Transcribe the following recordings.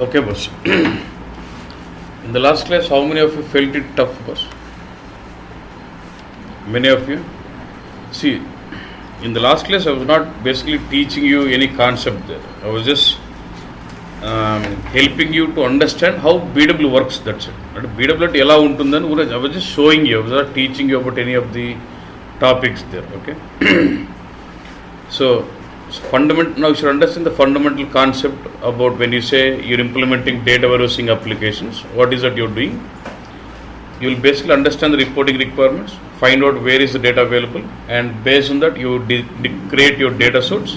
Okay, boss. In the last class, how many of you felt it tough, boss? Many of you? See, in the last class, I was not basically teaching you any concept there. I was just helping you to understand how BW works. That's it. BW ఎలా ఉంటుందని I was just showing you. I was not teaching you about any of the topics there. Okay. So now you should understand the fundamental concept about when you say you're implementing data warehousing applications. What is that you're doing? You will basically understand the reporting requirements, find out where is the data available, and based on that you create your data source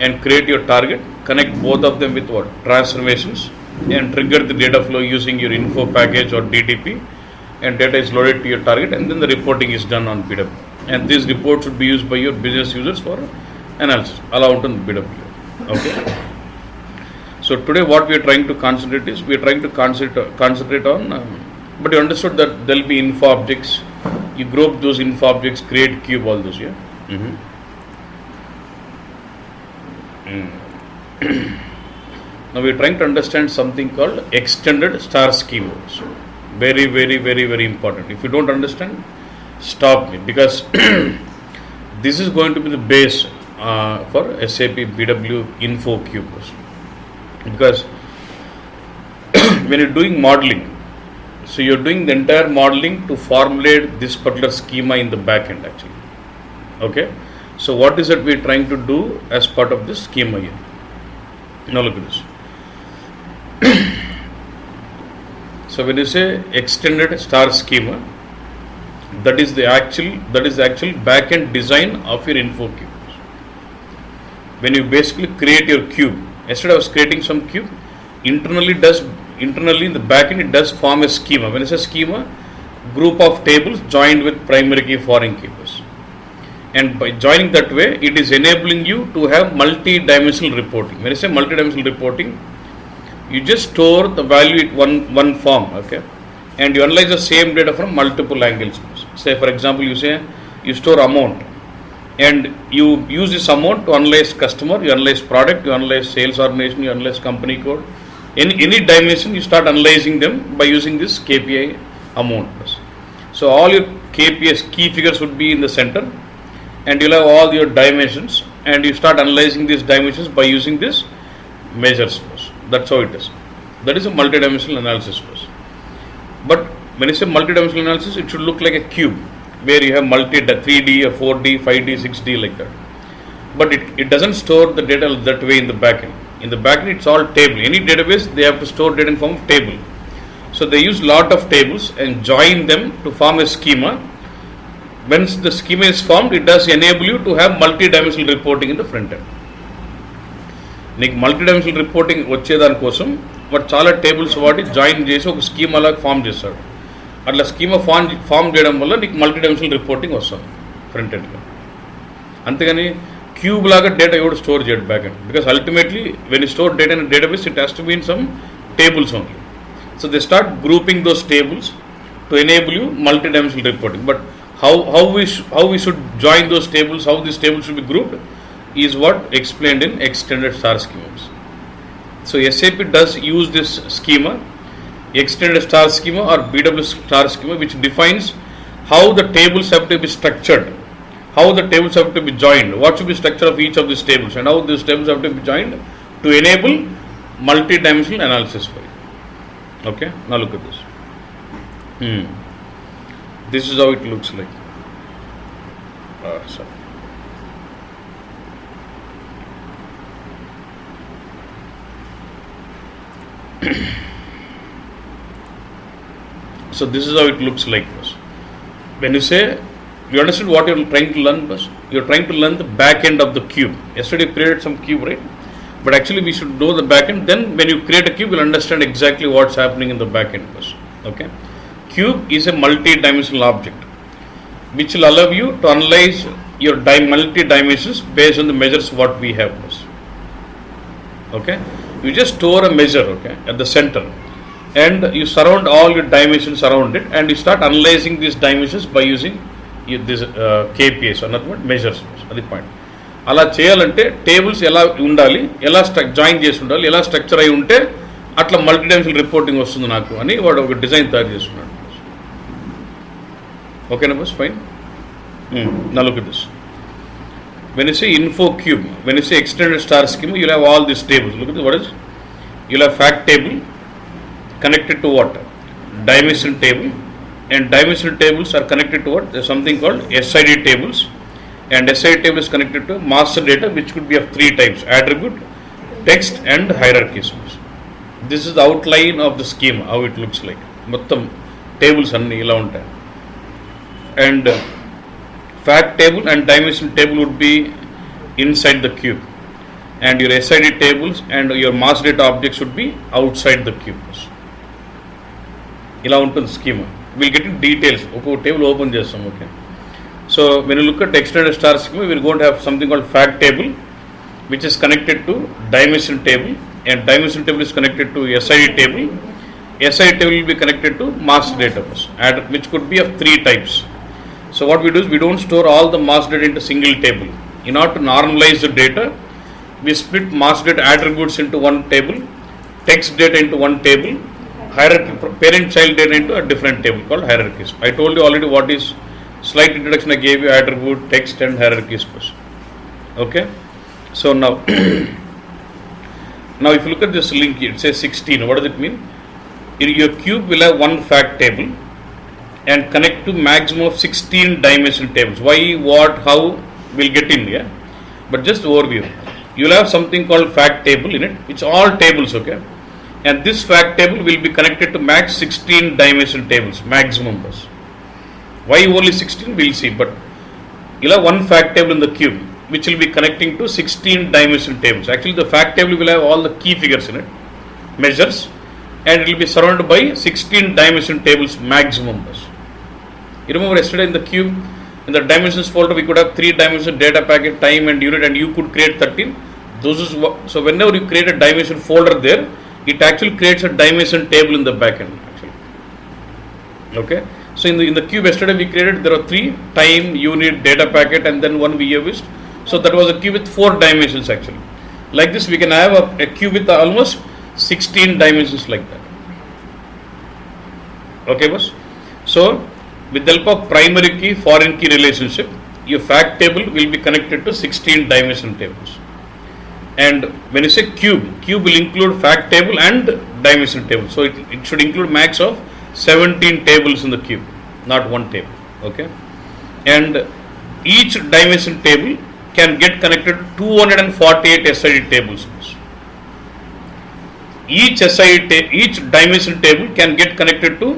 and create your target, connect both of them with what? Transformations, and trigger the data flow using your info package or DTP, and data is loaded to your target, and then the reporting is done on BW. And these reports should be used by your business users for analysis. Allow on BW. Okay. So today what we are trying to concentrate is, we are trying to concentrate on, but you understood that there will be info objects. You group those info objects, create cube, all those, yeah. Now we are trying to understand something called extended star schema. So very, very, very, very important. If you don't understand, stop me, because this is going to be the base for SAP BW info cube. Because when you're doing modeling, so you're doing the entire modeling to formulate this particular schema in the back end actually. Okay. So what is it we're trying to do as part of this schema here? Now look at this. So when you say extended star schema, that is the actual back end design of your info cube. When you basically create your cube, instead of creating some cube, internally in the back end it does form a schema. When it's a schema, group of tables joined with primary key, foreign keys. And by joining that way, it is enabling you to have multi-dimensional reporting. When you say multi-dimensional reporting, you just store the value in one form, okay, and you analyze the same data from multiple angles. Say for example, you store amount, and you use this amount to analyze customer, you analyze product, you analyze sales organization, you analyze company code. Any dimension you start analyzing them by using this KPI amount. So all your KPIs, key figures would be in the center, and you'll have all your dimensions, and you start analyzing these dimensions by using this measures. That's how it is. That is a multidimensional analysis. But when you say multidimensional analysis, it should look like a cube where you have 3D or 4D, 5D, 6D like that. But it doesn't store the data that way in the backend. In the backend, it's all table. Any database, they have to store data in form of table. So they use lot of tables and join them to form a schema. Once the schema is formed, it does enable you to have multi-dimensional reporting in the front end. Like multi-dimensional reporting వచ్చేదాని కోసం వాడు చాలా tables వాడి join చేసి ఒక schema లాగా form చేస్తాడు. అట్లా schema form చేయడం వల్ల నీకు మల్టీ-డైమెన్షనల్ రిపోర్టింగ్ వస్తుంది ఫ్రంట్ ఎండ్లో. అంతేగాని క్యూబ్ లాగా డేటా ఎవడు స్టోర్ చేయడు back end. Because ultimately when you store data in database, it has to be in some tables only. So they start grouping those tables to enable you multi-dimensional reporting. But how we should join those tables, how these tables should be grouped, is what explained in extended star schemas. So SAP does use this schema, extended star schema or BW star schema, which defines how the tables have to be structured, how the tables have to be joined, what should be structure of each of these tables, and how these tables have to be joined to enable multi-dimensional analysis for you. Okay, now look at this. This is how it looks like. Sorry. So this is how it looks like. When you say, you understood what you're trying to learn? You're trying to learn the back end of the cube. Yesterday you created some cube, right? But actually we should know the back end. Then when you create a cube, you'll understand exactly what's happening in the back end. Okay? Cube is a multi-dimensional object which will allow you to analyze your multi-dimensions based on the measures what we have. Okay? You just store a measure, okay, at the center, and you surround all your dimensions around it, and you start analyzing these dimensions by using this KPIs or nothing but measures. That's the point. అలా చేయాలంటే tables ఎలా ఉండాలి, ఎలా join చేసి ఉండాలి, ఎలా structure అయి ఉంటే అట్లా మల్టీ డైమెన్షనల్ రిపోర్టింగ్ వస్తుంది నాకు అని వాడు ఒక డిజైన్ తయారు చేసుకున్నాడు. ఓకేనా bus, fine. Now look at this. When you say info cube, when you say extended star schema, you'll have all these tables. Look at this. What is? You'll have fact table connected to what? Dimension table, and dimension tables are connected to what? There's something called SID tables, and SID table is connected to master data, which could be of three types: attribute, text, and hierarchies. This is the outline of the schema, how it looks like. మొత్తం tables అన్ని ఇలా ఉంటాయి. And fact table and dimension table would be inside the cube, and your SID tables and your master data objects would be outside the cube. ఇలా ఉంటుంది schema. We'll get in details. ఒక table open చేస్తాం. Okay. So when you look at extended star schema, we're going to have something called fact table, which is connected to dimension table, and dimension table is connected to SID table. SID table will be connected to master data, which could be of three types. So what we do is we don't store all the master data into single table. In order to normalize the data, we split master data attributes into one table, text data into one table, hierarchy, parent child data into a different table called hierarchies. I told you already what is slight introduction. I gave you attribute, text, and hierarchies. Okay. So now, now if you look at this link, it says 16. What does it mean? Your cube will have one fact table and connect to maximum of 16 dimension tables. Why, what, how, we'll get in here. But just overview. You'll have something called fact table in it, which all tables, okay? And this fact table will be connected to max 16 dimension tables, maximum. Why only 16, we'll see. But you'll have one fact table in the cube, which will be connecting to 16 dimension tables. Actually, the fact table will have all the key figures in it, measures, and it will be surrounded by 16 dimension tables maximum. You remember yesterday in the cube, in the dimensions folder, we could have 3 dimension data packet, time, and unit, and you could create 13. Those is so whenever you create a dimension folder there, it actually creates a dimension table in the backend. Actually, okay. So in the cube yesterday we created, there are 3: time, unit, data packet, and then one VAVist. So that was a cube with 4 dimensions actually. Like this, we can have a cube with almost 16 dimensions like that. Okay, boss. So with the help of primary key, foreign key relationship, your fact table will be connected to 16 dimension tables. And when you say cube, cube will include fact table and dimension table. So it should include max of 17 tables in the cube, not one table. Okay. And each dimension table can get connected to 248 SID tables. Each dimension table can get connected to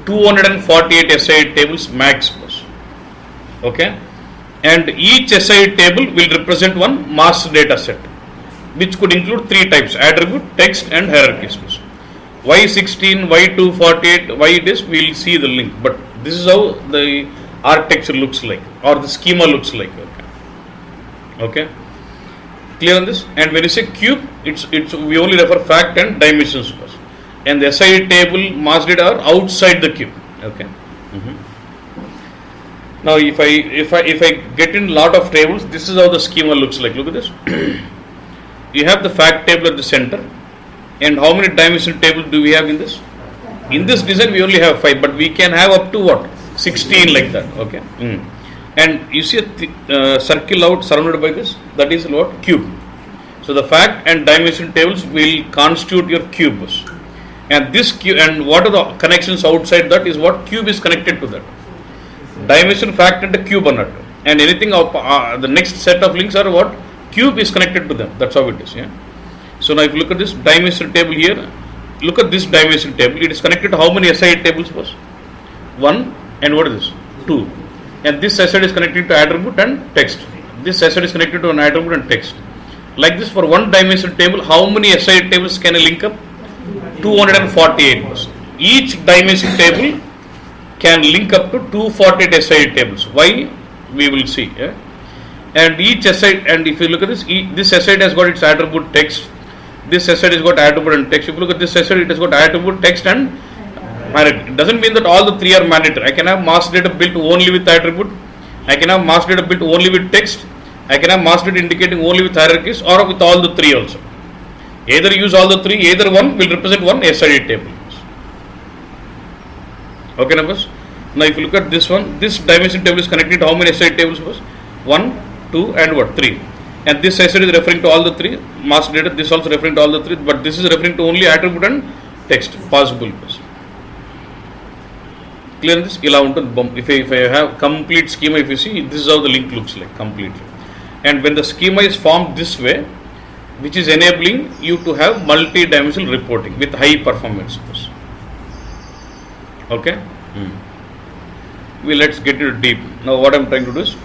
248 SID tables max. Okay. And each SID table will represent one master data set, which could include 3 types: attribute, text, and hierarchies. Why 16, why 248, why this, we'll see the link. But this is how the architecture looks like, or the schema looks like. Okay. Okay. Clear on this? And when you say cube, it's we only refer fact and dimensions. And the SID table, master data are outside the cube. Okay. Now if I get in lot of tables, this is how the schema looks like. Look at this. You have the fact table at the center, and how many dimension tables do we have in this? In this design we only have 5, but we can have up to what? 16 like that. Okay. And you see a circle out surrounded by this, that is what? Cube. So the fact and dimension tables will constitute your cubes. And this cube, and what are the connections outside that is what cube is connected to that. Dimension, fact, and the cube on it. And anything the next set of links are what? Cube is connected to them. That's how it is. Yeah. So now if you look at this dimension table here, look at this dimension table. It is connected to how many SID tables? 1, and what is this? 2. And this SID is connected to attribute and text. This SID is connected to an attribute and text. Like this, for one dimension table, how many SID tables can I link up? 248. Each dimension table can link up to 248 SID tables. Why? We will see. Yeah? And each SID, and if you look at this, this SID has got its attribute, text. This SID has got attribute and text. If you look at this SID, it has got attribute, text, and hierarchy. It doesn't mean that all the 3 are mandatory. I can have master data built only with attribute. I can have master data built only with text. I can have master data indicating only with hierarchies, or with all the 3 also. Either use all the three, either one will represent one SID table. Okay, numbers. Now if you look at this one, this dimension table is connected to how many SID tables? 1, 2 and what? 3. And this SID is referring to all the three. Master data, this also referring to all the three, but this is referring to only attribute and text, possible. Clear this? If I have complete schema, if you see, this is how the link looks like completely. And when the schema is formed this way, which is enabling you to have multi-dimensional reporting with high performance. Okay? Let's get into deep. Now what I am trying to do is,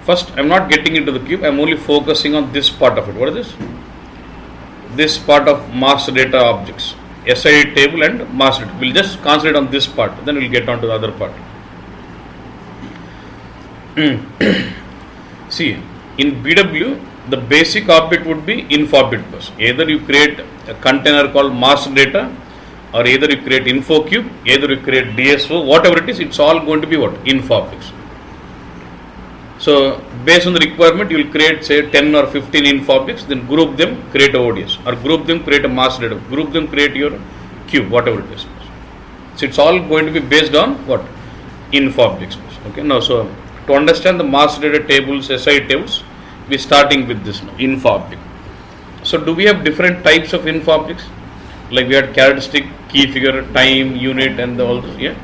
first I am not getting into the cube, I am only focusing on this part of it. What is this? This part of master data objects. SID table and master data. We will just concentrate on this part, then we will get on to the other part. See, in BW, the basic object would be inf object. Either you create a container called master data, or either you create info cube, either you create DSO, whatever it is, it's all going to be what? Inf objects. So, based on the requirement, you will create say 10 or 15 inf objects, then group them, create a ODS, or group them, create a master data, group them, create your cube, whatever it is. So, it's all going to be based on what? Inf objects. Okay, now, so to understand the master data tables, SI tables, we are starting with this now, inf object. So, do we have different types of inf objects? Like we had characteristic, key figure, time, unit, and all this, yeah.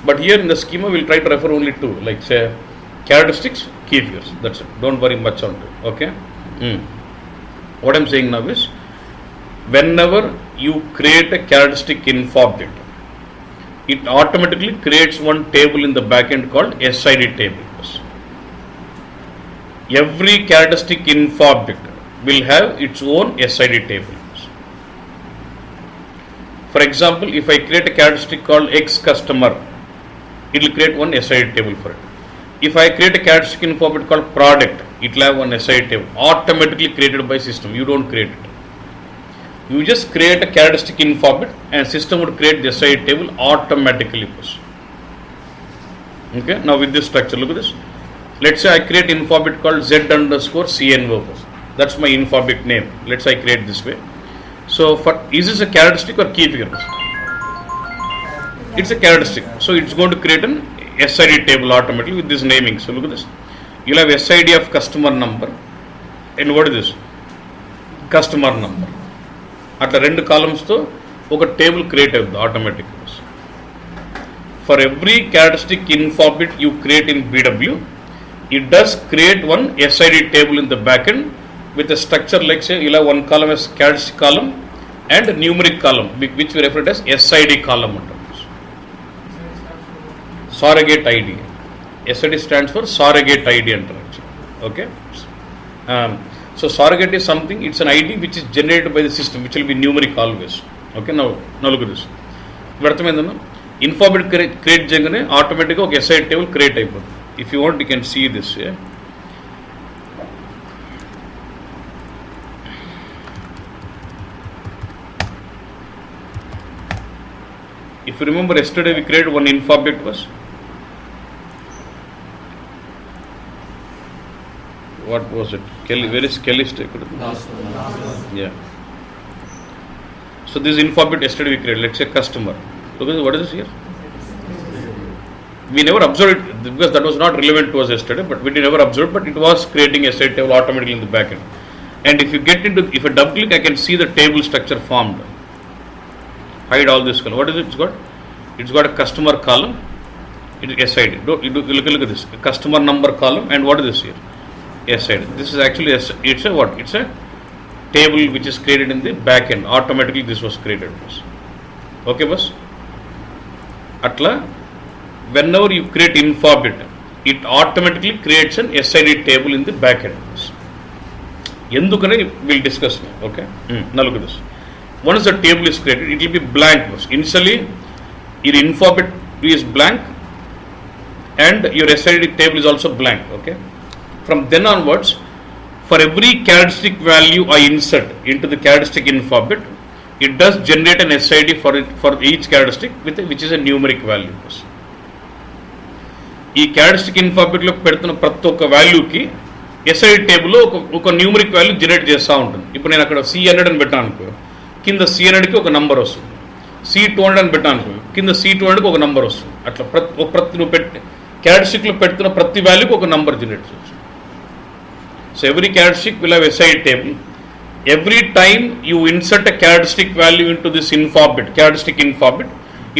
But here in the schema, we will try to refer only two, like say characteristics, key figures. That's it. Don't worry much on it. Okay. What I am saying now is, whenever you create a characteristic inf object, it automatically creates one table in the backend called SID table. Every characteristic inf object will have its own SID table. For example, if I create a characteristic called X customer, it will create one SID table for it. If I create a characteristic info object called product, it will have one SID table automatically created by system. You don't create it. You just create a characteristic info object and system would create the SID table automatically. Okay, now with this structure, look at this. Let's say I create info object called Z underscore CNO. That's my info object name. Let's say I create this way. So, is this a characteristic or key figure? It's a characteristic. So, it's going to create an SID table automatically with this naming. So, look at this. You will have SID of customer number. And what is this? Customer number. At the two columns, to a table created automatically. For every characteristic info object you create in BW, it does create one SID table in the backend with a structure like say you'll have one column as characteristic column and a numeric column which we refer to as SID column. Surrogate ID. SID stands for surrogate ID. Okay. So surrogate is something, it's an ID which is generated by the system which will be numeric always. Okay, now look at this. Info object create jagane automatically okay, SID table create. If you want, you can see this. Yeah. If you remember yesterday we created one info object was what was it? Kelly, where is Kelly's take? Yeah. So this info object yesterday we created. Let's say customer. Look at this, what is this here? We never observed it because that was not relevant to us yesterday, but we did never observe, but it was creating a SID table automatically in the backend. And if you get into, if I double click, I can see the table structure formed. Hide all this column. What is it? It's got? It's got a customer column. It is SID. Look at this. A customer number column, and what is this here? SID. This is actually it's a what? It's a table which is created in the backend. Automatically this was created. Okay, boss. Atla. Whenever you create info object, it automatically creates an SID table in the backend. Yendukane we'll discuss now. Okay. Now look at this. Once the table is created, it will be blank. Initially, your info object is blank, and your SID table is also blank. Okay. From then onwards, for every characteristic value I insert into the characteristic info object, it does generate an SID for each characteristic which is a numeric value. ఈ characteristic info object లో పెడుతున్న ప్రతి ఒక్క వాల్యూకి SID టేబుల్లో ఒక numeric value generate చేస్తూ ఉంటుంది. ఇప్పుడు నేను అక్కడ C100 అని పెట్టాను అనుకో, కింద C100కి ఒక నంబర్ వస్తుంది. C200 అని పెట్టాను అనుకో, కింద C200కి ఒక నంబర్ వస్తుంది. అట్లా ప్రతి నువ్వు క్యారెక్టరిస్టిక్లో పెడుతున్న ప్రతి వాల్యూకి ఒక నంబర్ జనరేట్ చేయొచ్చు. So every characteristic will have SID table. Every time you insert a characteristic value into this characteristic info bit,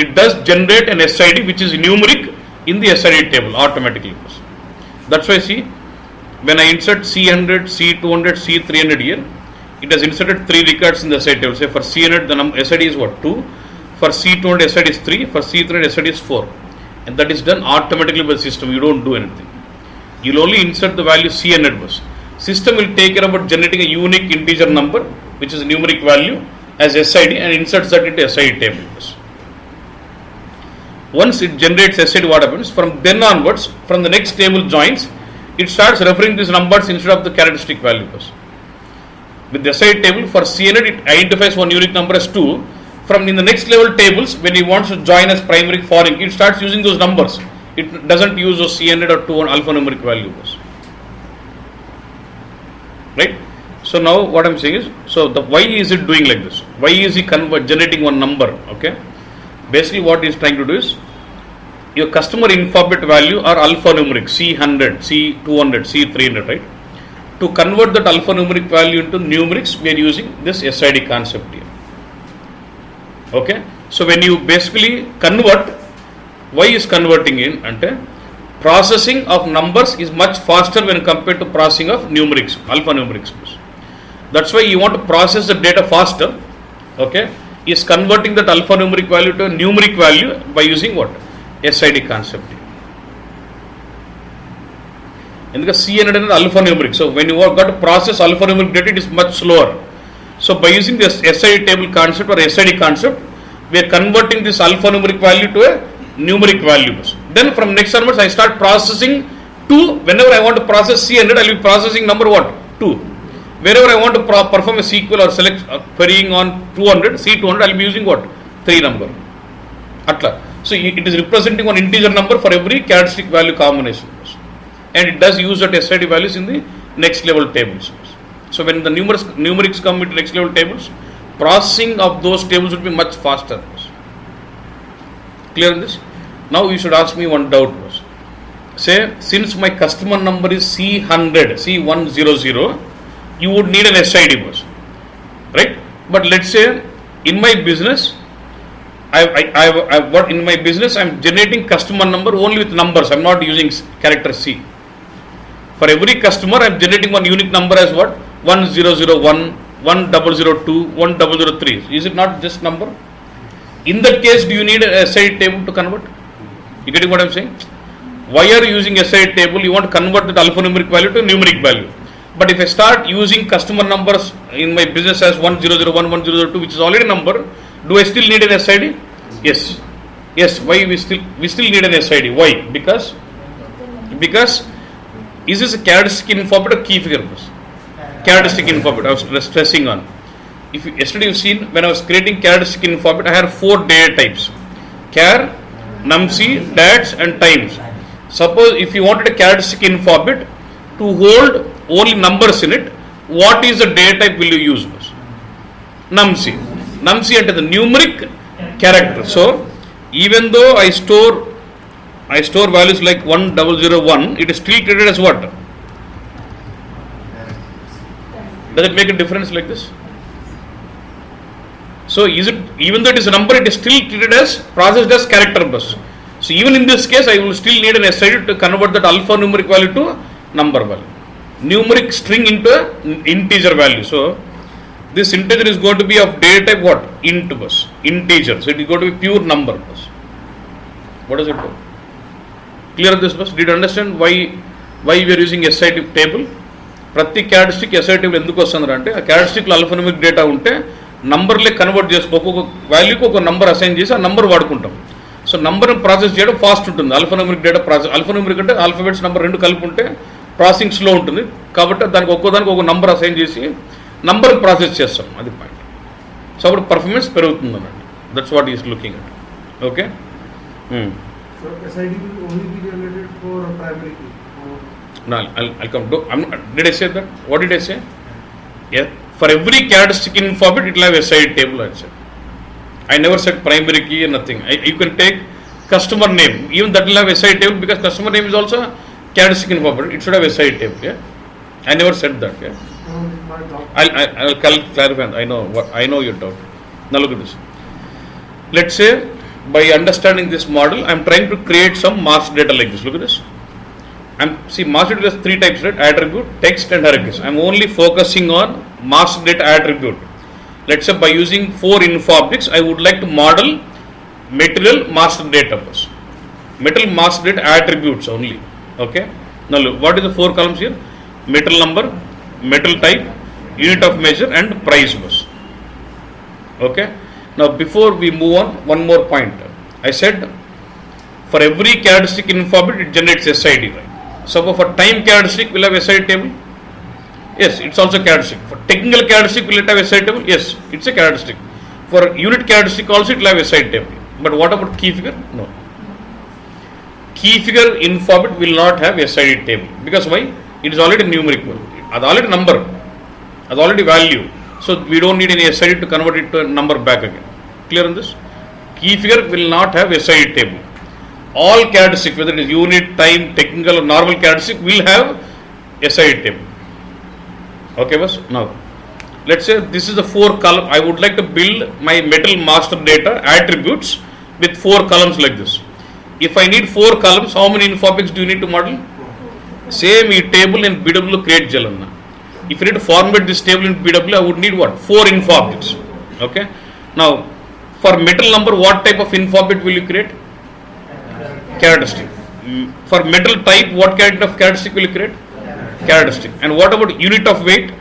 it does generate an SID which is numeric in the SID table automatically. That's why see, when I insert C100, C200, C300 here, it has inserted 3 records in the SID table. Say for C100 the SID is what? 2, for C200 SID is 3, for C300 SID is 4, and that is done automatically by the system. You don't do anything. You'll only insert the value C100 bus. System will take care about generating a unique integer number which is a numeric value as SID and inserts that into SID table. Once it generates SID, what happens? From then onwards, from the next table joins, it starts referring these numbers instead of the characteristic values. With the SID table for C100, it identifies one unique number as 2. From in the next level tables, when it wants to join as primary foreign, it starts using those numbers. It doesn't use those C100 or 2 alphanumeric values. Right? So now what I'm saying is, so why is it doing like this? Why is he generating one number? Okay, basically what he's trying to do is, your customer info bit value are alphanumeric, C100, C200, C300, right? To convert that alphanumeric value into numerics, we are using this SID concept here. Okay, so when you basically convert, why is converting in ante processing of numbers is much faster when compared to processing of numerics, alphanumerics. That's why you want to process the data faster. Okay, is converting that alphanumeric value to a numeric value by using what? SID concept. And because C100 is alphanumeric, so when you got to process alphanumeric data, it is much slower. So by using this SID table concept or SID concept, we are converting this alphanumeric value to a numeric values. Then from next onwards, I start processing 2. Whenever I want to process C100, I will be processing number what? 2. Wherever I want to perform a SQL or select querying on 200, C200, I will be using what? 3 number. Atla. So it is representing one integer number for every characteristic value combination. And it does use that SID values in the next level tables. So when the numerics come into next level tables, processing of those tables would be much faster. Clear on this? Now you should ask me one doubt. Say, since my customer number is C100, C100, you would need an SID bus, right? But let's say in my business, in my business I'm generating customer number only with numbers. I'm not using character C. For every customer, I'm generating one unique number as what? 1001, 1002, 1003. Is it not just number? In that case, do you need a SID table to convert? You getting what I'm saying? Why are you using SID table? You want to convert that alphanumeric value to numeric value. But if I start using customer numbers in my business as 1001, 1002, which is already a number, do I still need an SID? Yes. Yes. Why we still need an SID? Why? Because is this a characteristic info bit or key figure bus? Characteristic info bit. I was stressing on. If yesterday you've seen, when I was creating characteristic info bit, I had 4 data types: char, numc, dads and times. Suppose if you wanted a characteristic info bit to hold only numbers in it, what is the data type will you use? Numc. Numc into the numeric character. So even though I store values like 1001, it is still treated as what? Does it make a difference like this? So is it, even though it is a number, it is still treated as, processed as character bus. So even in this case, I will still need an SID to convert that alphanumeric value to number value. Numeric string into an integer value. So this integer is going to be of data type what? Int bus. Integer. So it is going to be pure number bus. What does it do? Clear this bus? Did you understand why we are using SID table? ప్రతి characteristic SID table ఎందుకు వస్తుంది అంటే, ఆ క్యారెక్టరిస్టిక్లో alphanumeric data ఉంటే నంబర్లే convert చేసుకో, ఒక్కొక్క వాల్యూకి ఒక number assign చేసి ఆ నంబర్ వాడుకుంటాం. సో నంబర్ని ప్రాసెస్ చేయడం ఫాస్ట్ ఉంటుంది. ఆల్ఫాన్యూమరిక్ డేటా ప్రాసెస్, ఆల్ఫాన్యూమరిక్ అంటే ఆల్ఫాబెట్స్ నెంబర్ 2 కలిపి ఉంటే ప్రాసెసింగ్ స్లో ఉంటుంది. కాబట్టి దానికి ఒక్కోదానికి ఒక నంబర్ అసైన్ చేసి నంబర్ ప్రాసెస్ చేస్తాం. అది పాయింట్. సో అప్పుడు పర్ఫార్మెన్స్ పెరుగుతుంది అన్నట్టు. That's what is looking at. Okay. So SID will only be generated for primary key. Now I'll come to. Did I say that? What did I say? Yeah. For every characteristic in format, it will have a SID table. I said. I never said primary key or nothing. You can take customer name. Even that will have a SID table because customer name is also a characteristic in format. It should have a SID table. Yeah. I never said that. Yeah. I'll clarify. I know your doubt. Now look at this. Let's say by understanding this model, I'm trying to create some master data like this. Look at this. See, master data has three types, right? Attribute, text, and hierarchies. I'm only focusing on master data attribute. Let's say by using 4 info objects, I would like to model material master data bus. Material master data attributes only. Okay. Now look, what is the 4 columns here? Material number, material type, unit of measure, and price bus. Okay. Now before we move on, one more point. I said for every characteristic info object, it generates SID, right? So for time characteristic, will have SID table? Yes, it's also characteristic. For technical characteristic, will it have SID table? Yes, it's a characteristic. For unit characteristic also, it will have SID table. But what about key figure? No. Key figure info object will not have SID table. Because why? It is already numerical. That's already number. That's already value. So we don't need any SID to convert it to a number back again. Clear on this? Key figure will not have SID table. All characteristics, whether it is unit, time, technical or normal characteristic, will have SID table. Okay, boss. Now, let's say this is the 4 column. I would like to build my metal master data attributes with 4 columns like this. If I need 4 columns, how many info objects do you need to model? Same table in BW create Jalanna. If you need to format this table in BW, I would need what? 4 info objects. Okay. Now, for metal number, what type of info object will you create? Characteristic. For metal type, what kind of characteristic will you create? Characteristic. And what about unit of weight?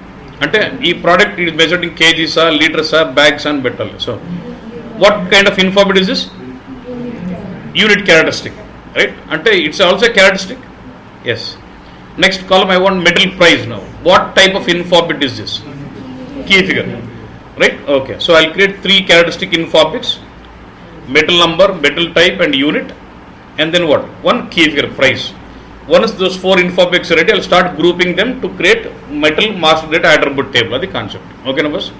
Ante ee product is measured in kgs, liters, bags and metal. So, what kind of info object is this? Unit characteristic. Right? Ante it's also a characteristic. Yes. Next column, I want metal price now. What type of info object is this? Key figure. Right? Okay. So, I'll create 3 characteristic info objects. Metal number, metal type and unit. And then what? One key figure price. Once those 4 info objects are ready, I'll start grouping them to create metal master data attribute table. That's the concept. Okay, numbers.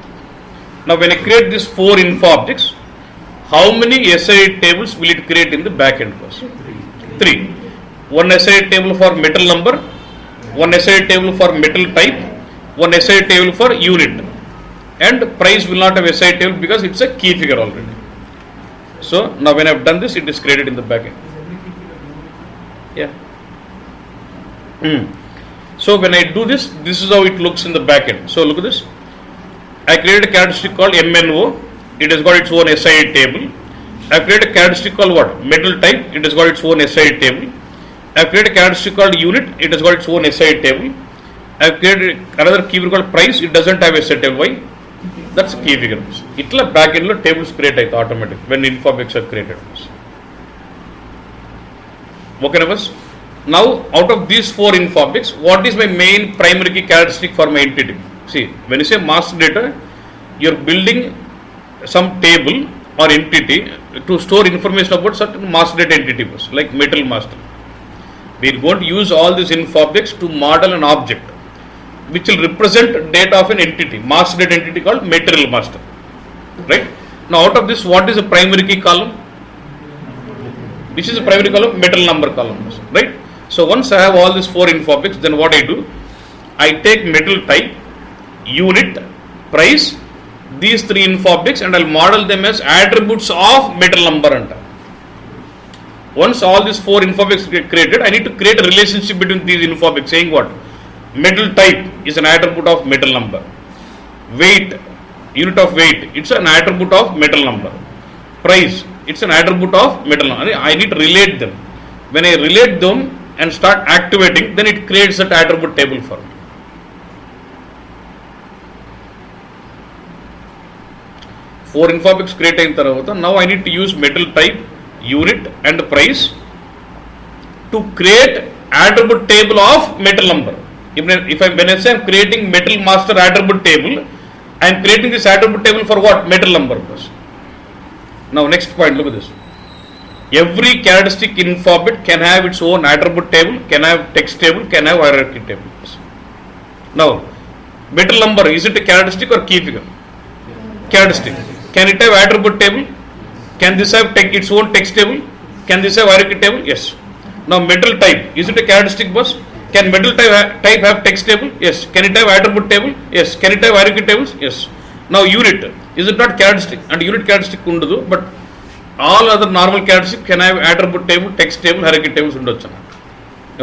Now, when I create these 4 info objects, how many SID tables will it create in the back end first? 3. One SID table for metal number, one SID table for metal type, one SID table for unit. And price will not have SID table because it's a key figure already. So, now when I have done this, it is created in the back end. Yeah. So when I do this, this is how it looks in the back end. So look at this. I created a characteristic called MNO. It has got its own SID table. I created a characteristic called what? Metal type. It has got its own SID table. I created a characteristic called unit. It has got its own SID table. I created another keyword called price. It doesn't have a SID table. Why? That's a key figure. It will back end tables create automatic when info objects are created. Okay, numbers. Now, out of these 4 info objects, what is my main primary key characteristic for my entity? See, when you say master data, you are building some table or entity to store information about certain master data entity, like metal master. We are going to use all these info objects to model an object which will represent data of an entity, master data entity called material master. Right? Now, out of this, what is the primary key column? Which is the primary column? Metal number column. Right? So once I have all these 4 info objects, then what I do? I take metal type, unit, price, these 3 info objects, and I'll model them as attributes of metal number. Once all these 4 info objects get created, I need to create a relationship between these info objects, saying what? Metal type is an attribute of metal number. Weight, unit of weight, it's an attribute of metal number. Price, it's an attribute of metal number. I need to relate them. When I relate them and start activating, then it creates that attribute table for me. Four info objects create in tarvata. Now I need to use metal type, unit and price to create attribute table of metal number. When I say I am creating metal master attribute table, I am creating this attribute table for what? Metal number. Now next point, look at this. Every characteristic in alphabet can have its own attribute table, can have text table, can have hierarchy tables. Now, metal number, is it a characteristic or key figure? Characteristic. Can it have attribute table? Can this have its own text table? Can this have hierarchy table? Yes. Now, metal type, is it a characteristic bus? Can metal type have text table? Yes. Can it have attribute table? Yes. Can it have hierarchy tables? Yes. Now, unit, is it not characteristic? And unit characteristic undadu, but all other normal characteristics can have attribute table, text table, hierarchy tables undochu.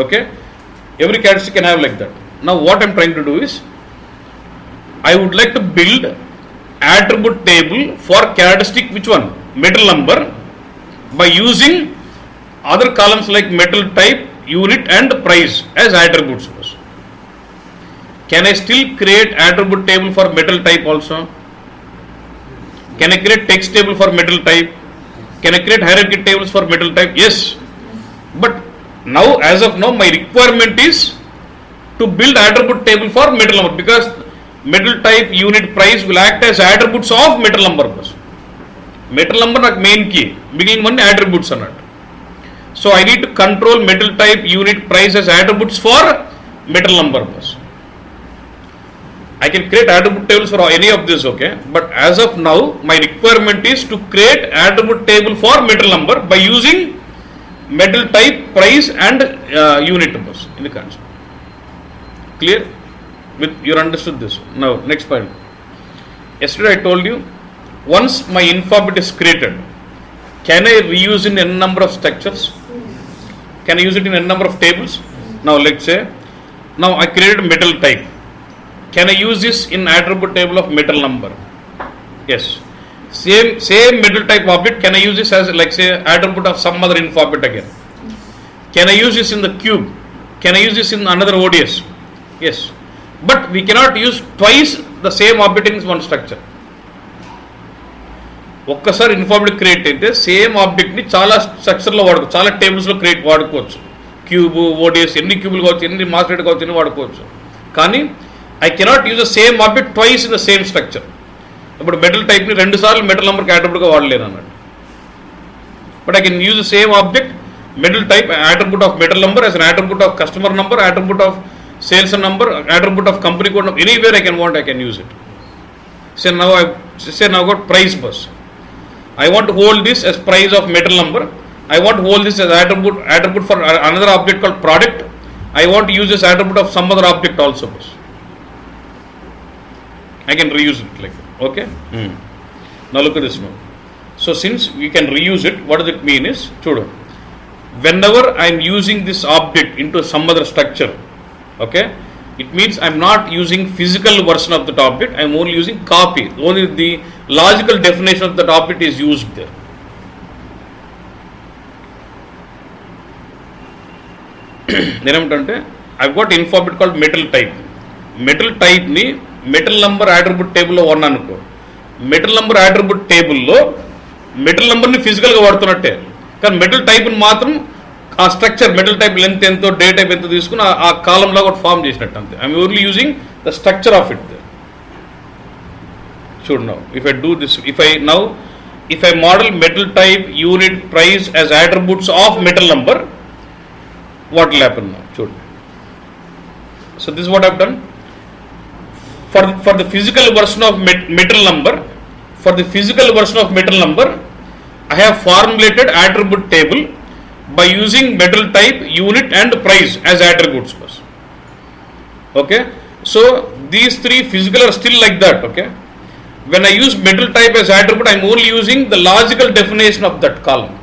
Okay? Every characteristic can have like that. Now, what I am trying to do is, I would like to build attribute table for characteristic, which one? Metal number, by using other columns like metal type, unit and price as attributes. Can I still create attribute table for metal type also? Can I create text table for metal type? Can I create hierarchy tables for metal type? Yes. But now, as of now, my requirement is to build attribute table for metal number, because metal type, unit, price will act as attributes of metal number. Metal number నాకు main key, beginning one attributes అన్నట్టు. So I need to control metal type, unit, price as attributes for metal number. I can create attribute tables for any of this, okay? But as of now, my requirement is to create attribute table for metal number by using metal type, price and unit numbers in the concept. Clear? You understood this. Now, next point. Yesterday I told you, once my alphabet is created, can I reuse in n number of structures? Can I use it in n number of tables? Now, let's say, now I created metal type. Can I use this in attribute table of metal number? Yes. Same metal type object, can I use this as, like, say, attribute of some other alphabet again? Can I use this in the cube? Can I use this in another ODS? Yes. But we cannot use twice the same object in one structure. ఒక్కసారి informative create అయితే same ఆబ్జెక్ట్ని చాలా స్ట్రక్చర్లో వాడుకోవచ్చు, చాలా టేబుల్స్లో వాడుకోవచ్చు. Cube, ODIs, ఎన్ని క్యూబులు కావచ్చు, ఎన్ని master కావచ్చు, ఎన్ని వాడుకోవచ్చు. కానీ I cannot use the same object twice in the same structure. ఇప్పుడు మెటల్ టైప్ని 2 సార్లు మెటల్ నెంబర్కి యాట్రిబ్యూట్గా వాడలేను అన్నట్టు. But I can use the same object metal type attribute of metal number as an attribute of customer number, attribute of sales number, attribute of company code, anywhere I can use it. Say now got price bus. I want to hold this as price of metal number. I want to hold this as attribute for another object called product. I want to use this attribute of some other object also bus. I can reuse it like that. Okay. Now look at this now. So since we can reuse it, what does it mean is, whenever I am using this object into some other structure, okay, it means I am not using physical version of that object, I am only using copy. Only the logical definition of that object is used there. I've got alphabet called metal type. Metal type ni metal number attribute table lo one anuko. Metal number attribute table lo metal number ni physical ga vadutunnatte. Kan metal type ni matram ఆ structure metal type length ఎంతో, the type ఎంతో తీసుకుని ఆ column లాగా ఒకటి form చేసినట్టు అంతే. I'm only using the structure of it. చూడు now if I do this, if I model metal type, unit, price as attributes of metal number, what will happen now? చూడు. So this is what I've done for the physical version of metal number. For the physical version of metal number, I have formulated attribute table by using metal type, unit and price as attributes. Okay, so these three physical are still like that. Okay, when I use metal type as attribute, I am only using the logical definition of that column.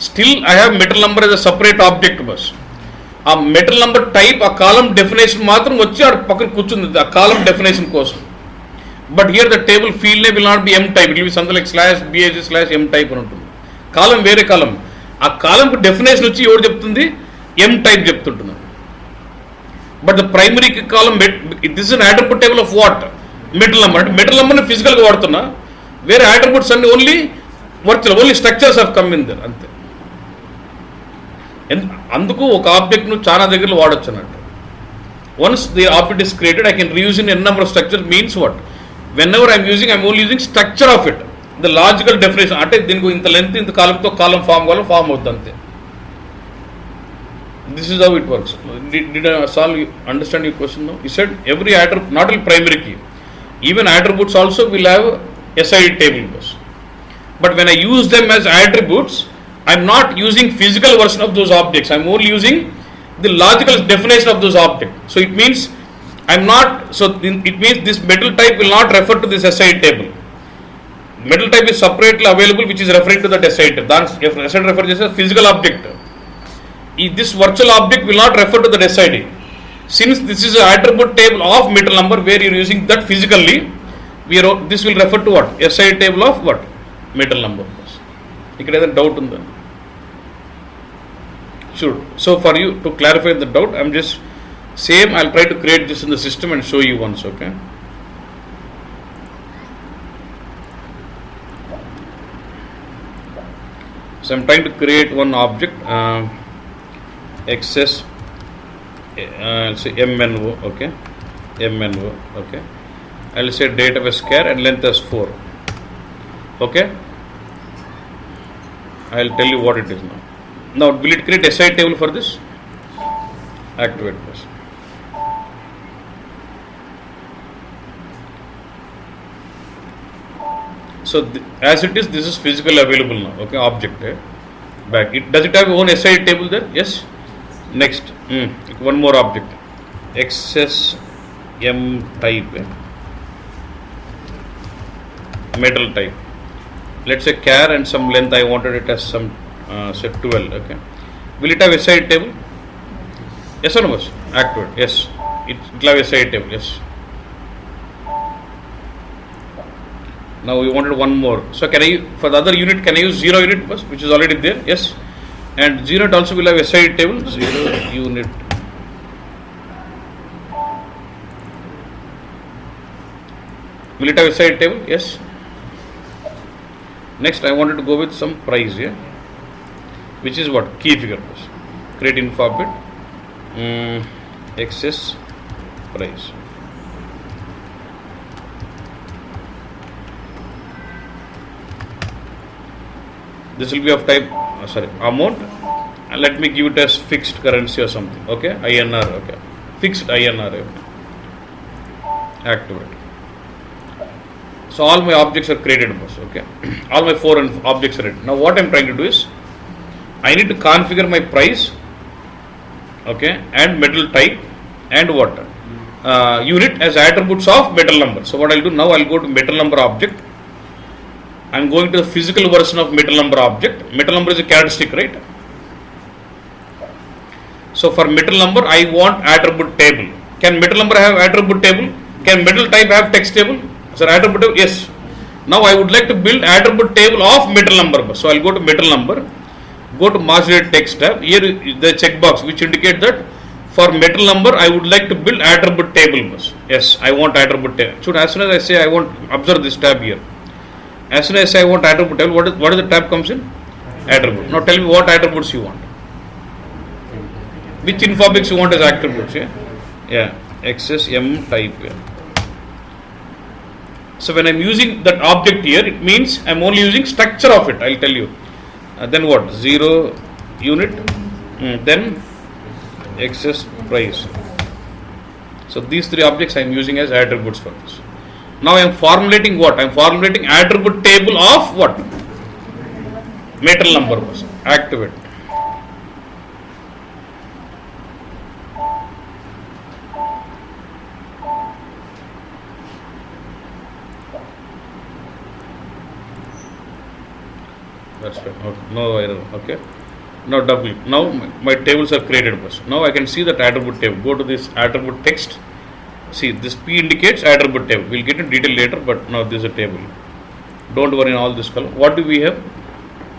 Still I have metal number as a separate object bus. A metal number type, a column definition matram vachi aa pakkana kuchundi a column definition kosam. But here the table field name will not be M type, it will be something like /BAC/M type అని ఉంటుంది. కాలం వేరే కాలం, ఆ కాలంకు definition వచ్చి ఎవరు చెప్తుంది? M type చెప్తుంటున్నాను. But the primary column this is an attribute table of what? Metal number. అంటే metal నెంబర్ని ఫిజికల్గా వాడుతున్నా, వేరే అట్రిబ్యూట్స్ అన్ని only virtual, only structures of come in there అంతే. అందుకు ఒక ఆబ్జెక్ట్ను చాలా దగ్గరలో వాడచ్చు అన్నట్టు. Once the object is created, I can reuse in n number of structure. Means what? Whenever I am using, I am only using structure of it, the logical definition అంటే దీనికి ఇంత లెంత్ ఇంత కాలంతో కాలం ఫామ్ కావాలి form అవుతుంది అంతే. This is how it works. Did I solve you understand your question now? You said every attribute, not only primary key, even attributes also will have SID table bus. But when I use them as attributes, I am not using physical version of those objects. I am only using the logical definition of those objects. So it means I am not. So it means this metal type will not refer to this SID table. Metal type is separately available, which is referring to that SID table. That SID refers to a physical object. This virtual object will not refer to the SID. Since this is an attribute table of metal number where you are using that physically, this will refer to what? SID table of what? Metal number. Ikkada edha doubt unda? Sure. So for you to clarify the doubt, I am just same. I will try to create this in the system and show you once. Okay. So I am trying to create one object. Excess say MNO, okay, MNO, okay. I will say date of a square and length as 4, okay. I will tell you what it is now. Now will it create SI table for this? Activate this. So as it is, this is physically available now, okay, object back. Does it have own SI table there? Yes. Next, one more object, XS M type, metal type. Let's say char and some length. I wanted it as some say 12. Okay, will it have SI table? Yes or no? Activate. Yes, it will have SI table. Yes. Now we wanted one more. So can I, for the other unit, can I use 0 unit bus, which is already there? Yes. And 0 unit also will have SID table. 0 unit. Will it have SID table? Yes. Next, I wanted to go with some price here, which is what? Key figure. Create info bit. Excess price. This will be of type amount, and let me give it as fixed currency or something. Okay, INR. Okay, fixed INR. Activate. So all my objects are created. Okay, all my 4 objects are ready. Now what I am trying to do is, I need to configure my price. Okay, and metal type and what unit as attributes of metal number. So what I will do now, I will go to metal number object. I am going to the physical version of metal number object. Metal number is a characteristic, right? So for metal number, I want attribute table. Can metal number have attribute table? Can metal type have text table? Sir, attribute table? Yes. Now I would like to build attribute table of metal number. So I will go to metal number, go to master text tab. Here the checkbox which indicate that for metal number I would like to build attribute table. Yes, I want attribute table. So as soon as I say I want, observe this tab here. As soon as I say I want attribute table, what is the tab comes in? Attribute. Now tell me what attributes you want. Which info objects you want as attributes? Yeah. XS M type. Yeah. So when I am using that object here, it means I am only using structure of it. I will tell you. Then what? 0 unit. Then XS price. So these 3 objects I am using as attributes for this. Now I am formulating what? I am formulating attribute table of what? Metal number. Activate. That's fine. Okay. No error. Okay. Now W. Now my tables are created. Now I can see that attribute table. Go to this attribute text. See, this P indicates attribute table. We will get in detail later, but now this is a table. Don't worry in all this column. What do we have?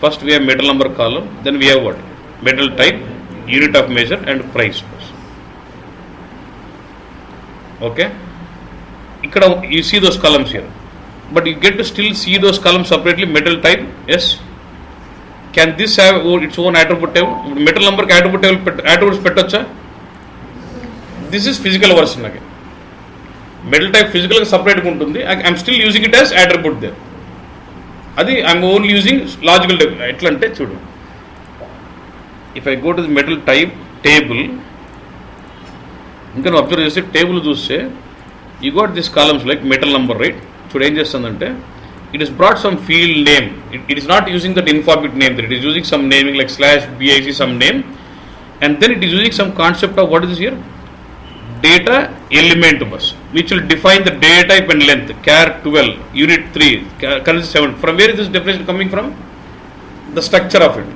First we have metal number column. Then we have what? Metal type, unit of measure, and price. Okay. You see those columns here, but you get to still see those columns separately. Metal type, yes. Can this have its own attribute table? Metal number attribute table attributes pettocha. This is physical version again. Metal type physical separate untundi. I am still using it as attribute there. అది I'm only using logical ఎట్లా అంటే చూడు, if I go to the metal type table, ఇంకా నువ్వు observe చేస్తే table చూస్తే you got this columns like metal number, right? చూడు ఏం చేస్తుందంటే it is brought some field name. It is not using that alphabet name there. It is using some naming like /BIC some name, and then it is using some concept of what is here, data element bus, which will define the data type and length, char 12 unit 3 currency 7. From where is this definition coming from? The structure of it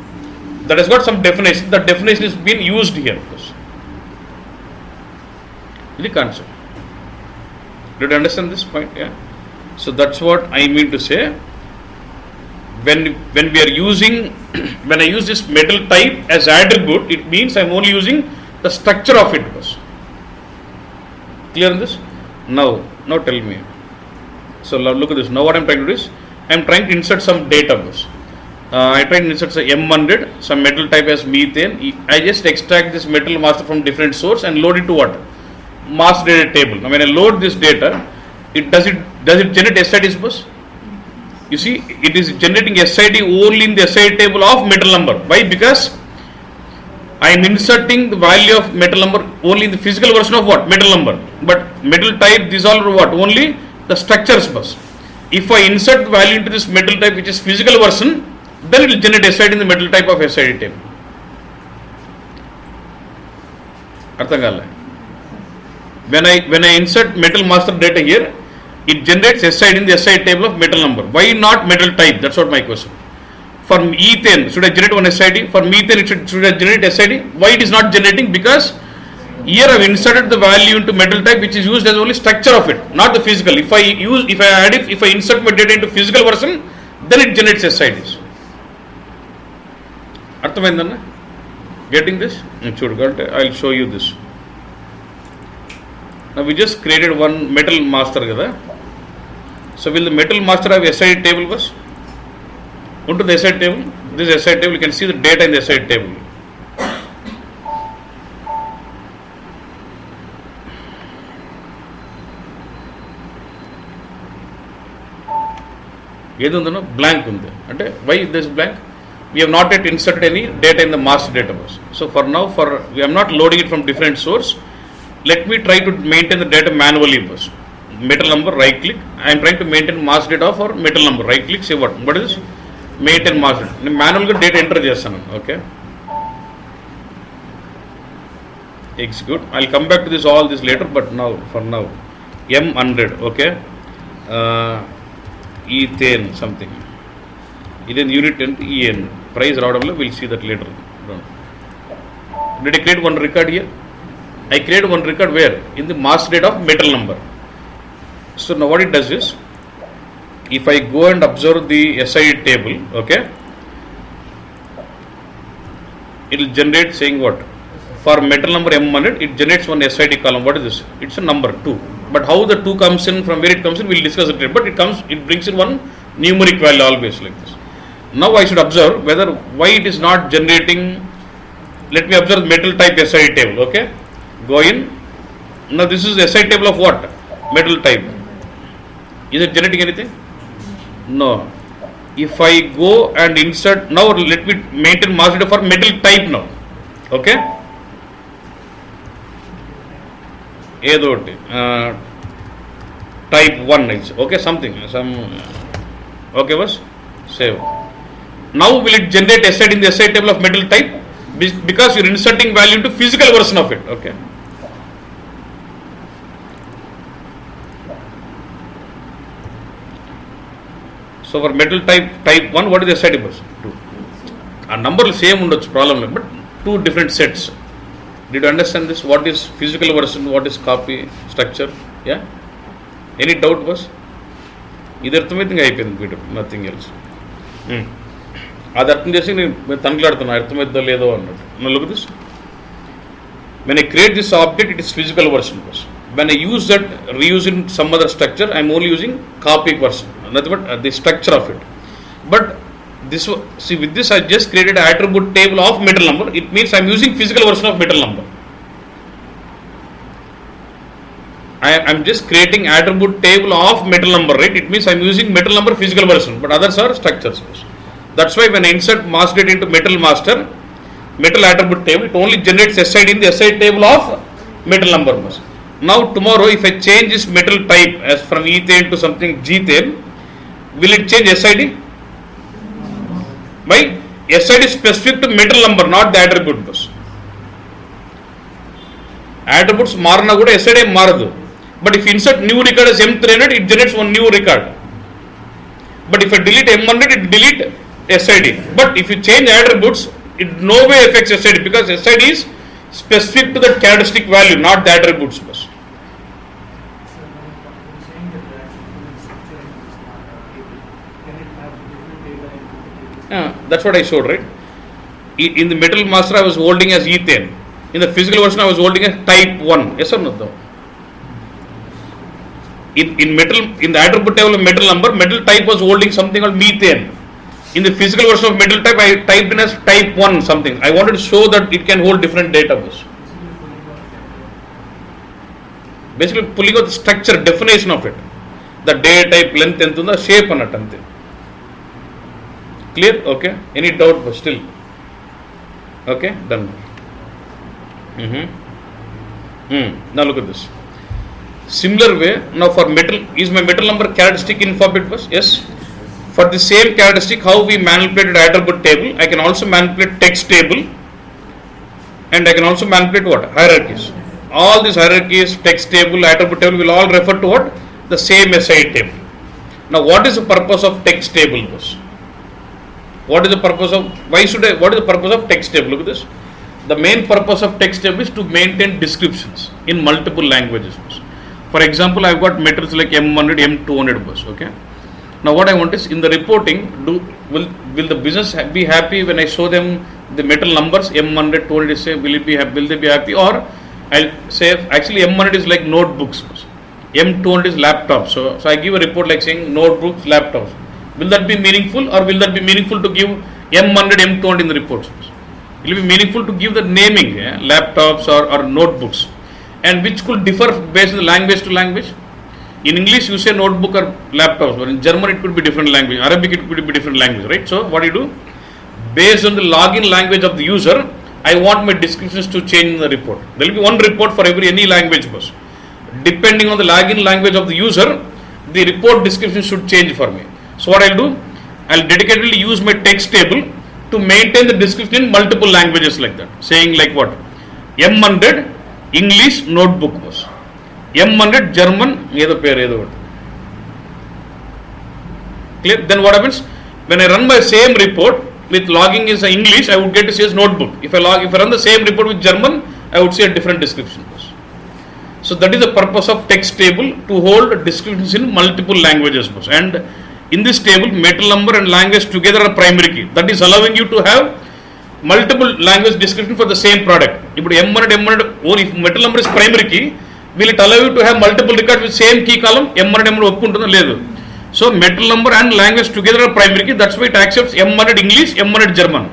that has got some definition. That definition is being used here. The concept. Did you understand this point? Yeah. So that's what I mean to say. When we are using, when I use this metal type as attribute, it means I am only using the structure of it. Clear on this? Now tell me. So look at this. Now what I am trying to do is, I am trying to insert some data. I try to insert some M100, some metal type as methane. I just extract this metal master from different source and load it to what? Mass data table. Now when I load this data, does it generate SID bus? You see, it is generating SID only in the SID table of metal number. Why? Because I am inserting the value of metal number only in the physical version of what? Metal number. But metal type, these all are what? Only the structures bus. If I insert the value into this metal type which is physical version, then it will generate SID in the metal type of SID table. Artham kala? When I insert metal master data here, it generates SID in the SID table of metal number. Why not metal type? That's what my question. For ethane, should I generate one SID? For methane, should I generate SID? Why it is not generating? Because here I have inserted the value into metal type which is used as only structure of it, not the physical. If I insert my data into physical version, then it generates SIDs. Arthamaindanna? Getting this? I will show you this. Now we just created one metal master kada. So will the metal master have SID table bus? Onto the SID table, this SID table, you can see the data in the SID table. ఏది ఉందనో blank ఉంది అంటే why this blank? We have not yet inserted any data in the master database. So for now, we are not loading it from different source. Let me try to maintain the data manually first. Metal number, right click. I am trying to maintain mass data for metal number. Right click, say what is this? Maintain mass data. Manual data enter chestanu. Okay. Execute. I'll come back to all this later, but for now, M100. Okay. Ethane something. Then unit and EN. Price raw, we'll see that later. Did I create one record here? I create one record where? In the mass data of metal number. So now what it does is, if I go and observe the SID table, okay, it will generate saying what? For metal number M100, it generates one SID column. What is this? It's a number 2. But how the 2 comes in, from where it comes in, we'll discuss it later. But it brings in one numeric value always like this. Now I should observe why it is not generating. Let me observe metal type SID table, okay. Go in. Now this is the SID table of what? Metal type. Is it generating anything? No. If I go and insert, now let me maintain mass data for metal type now. Okay. Type 1 is okay, okay, boss. Save. Now will it generate SID in the SID table of metal type? Because you are inserting value into physical version of it. Okay. So for metal type 1, what is the SID bus? 2. A number same undochu problem, but 2 different sets. Did you understand this? What is physical version? What is copy structure? Yeah. Any doubt, boss? Either అర్థమైతే అయిపోయింది video, nothing else. అది అర్థం చేసి నేను తనకలాడుతున్నా అర్థమైద్దో లేదో అన్నట్టు. Now look at this. When I create this object, it is physical version. When I use that, reuse in some other structure, I am only using copy version. Nothing but the structure of it. But this, see, with this I just created an attribute table of metal number. It means I am using physical version of metal number. I'm just creating attribute table of metal number, right? It means I'm using metal number physical version, but others are structures. That's why when I insert mass data into metal master, metal attribute table, it only generates SID in the SID table of metal number. Now tomorrow, if I change this metal type as from ethane to something gethane, will it change SID? Why? SID is specific to metal number, not the attribute bus. Attributes marna kuda SID maradu. But if you insert new record as M300, it generates one new record. But if I delete M100, it delete SID. But if you change attributes, it no way affects SID because SID is specific to the characteristic value, not the attributes bus. That's what I showed, right? In the metal master, I was holding as ethane. In the physical version, I was holding as type 1. Yes or no? Though? In the attribute table of metal number, metal type was holding something called methane. In the physical version of metal type, I typed in as type 1 something. I wanted to show that it can hold different data bus. Basically, pulling out the structure, definition of it. The data type, length, and the shape and ante. Clear? Okay. Any doubt? But still. Okay. Done. Now look at this. Similar way, now for metal, is my metal number characteristic in alphabet bus? Yes. For the same characteristic, how we manipulated attribute table, I can also manipulate text table, and I can also manipulate what? Hierarchies. All these hierarchies, text table, attribute table will all refer to what? The same SI table. Now, what is the purpose of text table bus? What is the purpose of, what is the purpose of text table? Look at this. The main purpose of text table is to maintain descriptions in multiple languages. For example, I've got metals like M100, M200 bus. Okay. Now, what I want is in the reporting, will the business be happy when I show them the metal numbers M100, 200? Say, will they be happy? Or I'll say actually M100 is like notebooks. M200 is laptops. So I give a report like saying notebooks, laptops. Will that be meaningful, or will that be meaningful to give M100, M200 in the reports? It will be meaningful to give the naming, laptops or notebooks, and which could differ based on language to language. In English, you say notebook or laptops, but in German, it could be different language. Arabic, it could be different language, right? So, what do you do? Based on the login language of the user, I want my descriptions to change in the report. There will be one report for any language bus. Depending on the login language of the user, the report description should change for me. So, what I'll do? I'll dedicatedly use my text table to maintain the description in multiple languages like that. Saying like what? M100 English notebook was. M100 German, clear? Then what happens? When I run my same report with logging is English, I would get to see as notebook. If I run the same report with German, I would see a different description. So that is the purpose of text table, to hold descriptions in multiple languages. And in this table, metal number and language together are primary key. That is allowing you to have multiple language description for the same product. If M100, or if metal number is primary key, will it allow you to have multiple records with same key column? M100 So metal number and language together are primary key. That's why it accepts M100 English, M100 German.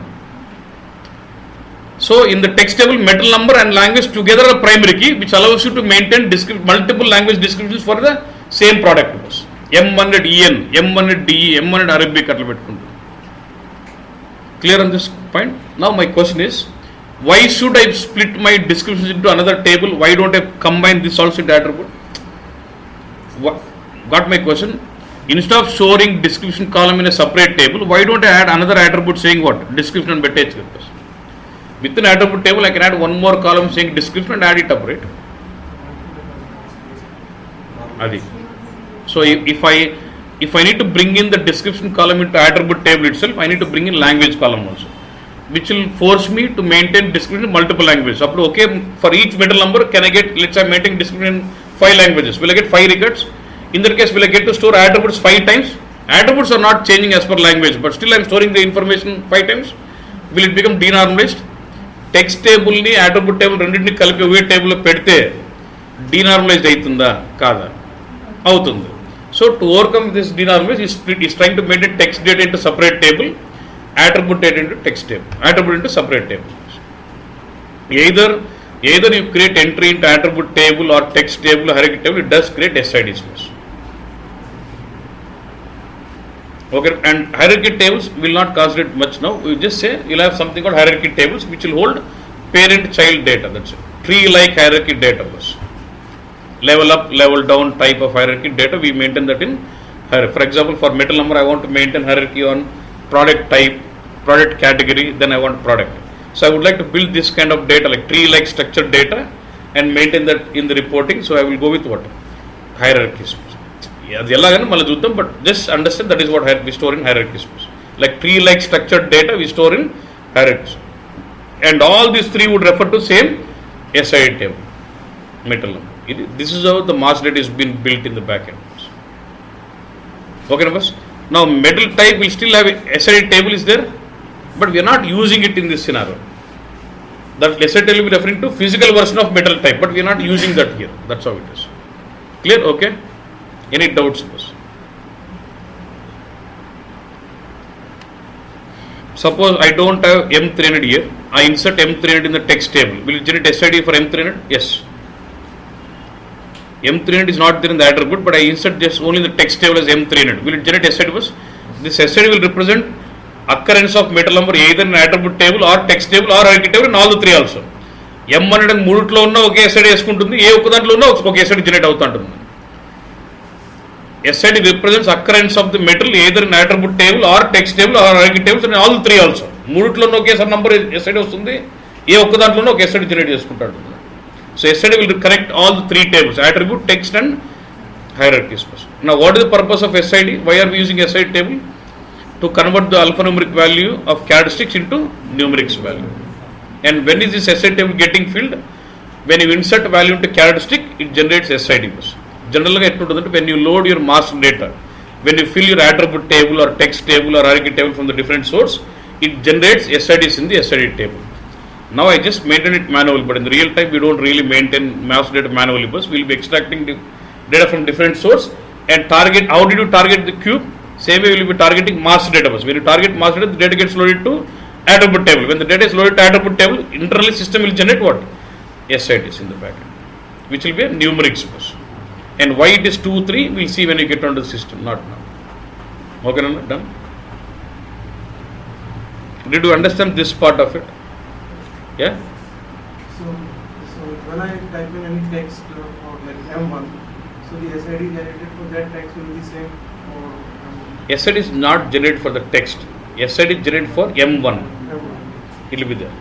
So in the text table, metal number and language together are primary key, which allows you to maintain multiple language descriptions for the same product. M100 EN, M100 DE, M100 Arabic. Clear on this point? Now my question is, why should I split my descriptions into another table? Why don't I combine this also into attribute? Got my question? Instead of storing description column in a separate table, why don't I add another attribute saying what? Description and bettech. Within attribute table, I can add one more column saying description and add it up, right? Adi. So if I need to bring in the description column into attribute table itself, I need to bring in language column also, which will force me to maintain description in multiple languages. Up to okay, for each metal number, can I get, let's say I'm maintaining description in 5 languages. Will I get 5 records? In that case, will I get to store attributes 5 times? Attributes are not changing as per language, but still I'm storing the information 5 times. Will it become denormalized? Text table ni attribute table రెండింటిని కలిపి ఒకే table లో పెడితే denormalized అవుతుందా కాదా? అవుతుంది. So to overcome this denormalization, is trying to maintain text data into separate table, attribute data into text table, attribute into separate table. Either Either you create entry into attribute table or text table or hierarchy table, it does create SIDs first. Okay, and hierarchy tables will not consider much now. We just say you'll have something called hierarchy tables which will hold parent-child data. That's it. Tree-like hierarchy data was. Level up, level down type of hierarchy data, we maintain that in hierarchy. For example, for metal number, I want to maintain hierarchy on product type, product category, then I want product. So I would like to build this kind of data like tree-like structured data and maintain that in the reporting. So I will go with what? Hierarchies. But just understand that is what we store in hierarchies. Like tree-like structured data we store in hierarchies. And all these three would refer to same SID table, metal number. This is how the master data is being built in the backend. Okay, numbers. Now metal type will still have a SID table is there, but we are not using it in this scenario. That SID table will be referring to physical version of metal type, but we are not using that here. That's how it is. Clear? Okay. Any doubts? Suppose I don't have M300 here. I insert M300 in the text table. Will it generate SID for M300? Yes. M300 is not there in the attribute, but I insert just only in the text table as M300. Will it generate SID first? This SID will represent occurrence of metal number either in attribute table or text table or hierarchy table in all the three also. M100 and మూడిట్లో ఉన్న ఒకే SID వేసుకుంటుంది, ఏ ఒక్క దాంట్లో ఉన్న ఒక SID generate అవుతూ ఉంటుంది. SID represents occurrence of the metal either in attribute table or text table or hierarchy tables and all the three also. మూడిట్లో ఉన్న ఒకేసారి నంబర్ SID వస్తుంది, ఏ ఒక్క దాంట్లోనూ ఒక SID జనరేట్ చేసుకుంటాడు. So SID will connect all the three tables, attribute, text and hierarchies. Now what is the purpose of SID? Why are we using SID table? To convert the alphanumeric value of characteristics into numerics value. And when is this SID table getting filled? When you insert value into characteristic, it generates SID. Generally, when you load your master data, when you fill your attribute table or text table or hierarchy table from the different source, it generates SIDs in the SID table. Now I just maintain it manually, but in the real time we don't really maintain master data manually, because we will be extracting the data from different source and target. How did you target the cube? Same way we will be targeting master data. When you target master data, the data gets loaded to attribute table. When the data is loaded to attribute table, internally system will generate what? SIDs in the backend, which will be a numerics bus. And why it is 2, 3, we'll see when you get onto the system, not now. Okay, done? Did you understand this part of it? Yeah? So when I type in any text or like M1, so the SID generated for that text will be the same for SID is not generated for the text. SID is generated for M1. M1. It will be there.